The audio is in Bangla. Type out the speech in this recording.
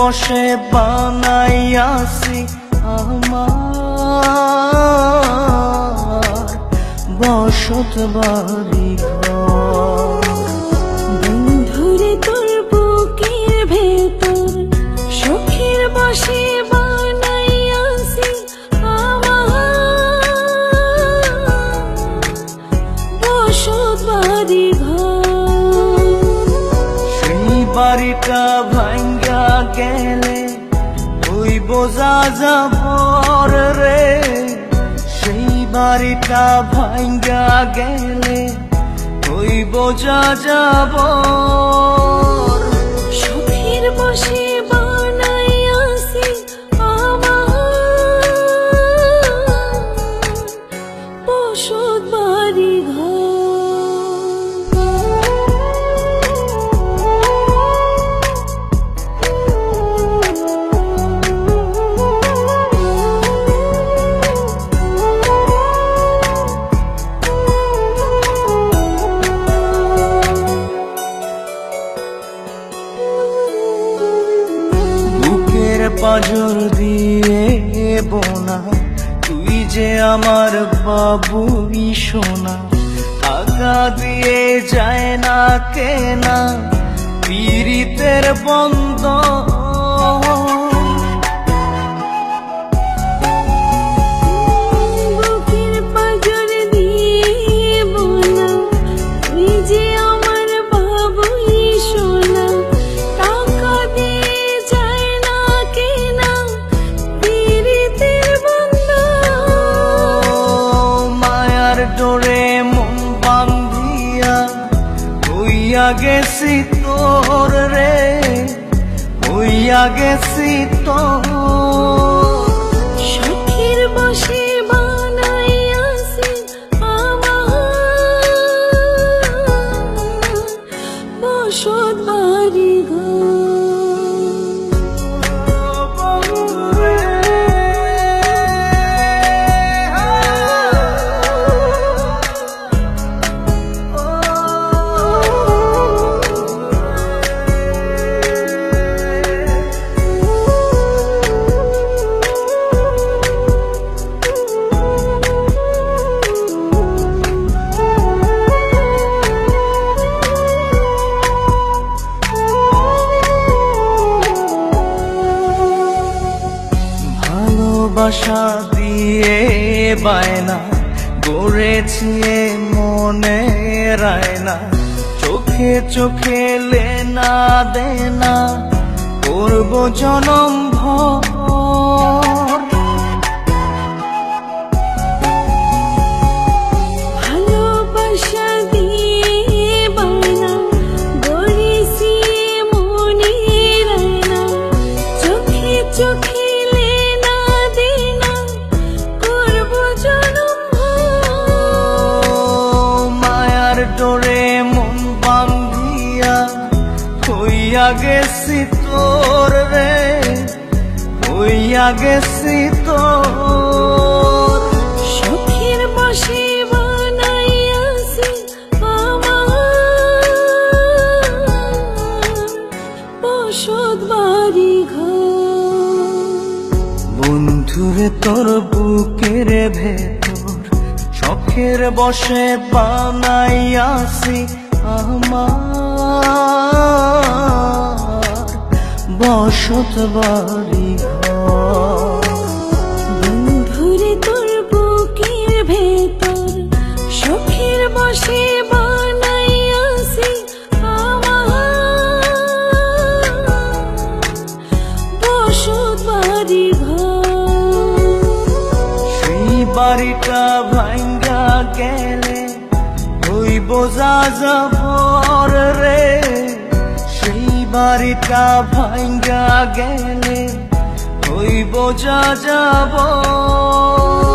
বসে বানাইয়াছি আমার বসত বাড়ি ঘর। বন্ধুরে তোর বুকের ভেতর শখের বসে বানাইয়াছি আমার বসত বাড়ি ঘর। সেই বাড়িটা ভাঙ্গা গেলে ওই বোঝা যাবর রে, সেই বাড়িটা ভাঙ্গা গেলে ওই বোঝা যাবর। শখের বসে বানাইয়াছি আমার বসত বাড়ি ঘর। পাঁজর দিয়ে বোনা তুই যে আমার বাবুই সোনা, আগা দিয়ে যায় না কেনা পীড়িতের বন্ধ। বুকের পাঁজর দিয়ে বোনা তুই যে আমার বাবুই সোনা, টাকা দিয়ে যায় না কেনা পীড়িতের বন্ধন। মায়ার ডোরে মন বান্ধিয়া হইয়া গেছি তোর রে, হইয়া গেছি তোর। শখের বসে বানাইয়াছি আমার বসত বাড়ি ঘর। ভালোবাসা দিয়ে বায়না গড়েছি মনে রায়না, চোখে চোখে লেনা দেনা করব জনম ভর। ভালোবাসা দিয়ে বায়না গড়েছি মনে রায়না, চোখে চোখে লেনা দেনা করব জনম ভর। মায়ার ডোরে মন বান্ধিয়া হইয়া গেছি তোর রে, হইয়া গেছি তোর। শখের বসে বানাইয়াছি আমার বসত বাড়ি ঘর। বন্ধুরে তোর বুকের ভেতর শখের বসে বানাইয়াছি আমার বসত বাড়ি ঘর। বন্ধুরে তোর বুকের ভেতর শখের বসে বানাইয়াছি আমার বসত বাড়ি ঘর। সেই বাড়িটা ভাঙ্গা গেলে ওই বোঝা যাবর রে, সেই বাড়িটা ভাঙ্গা গেলে ওই বোঝা যাবর।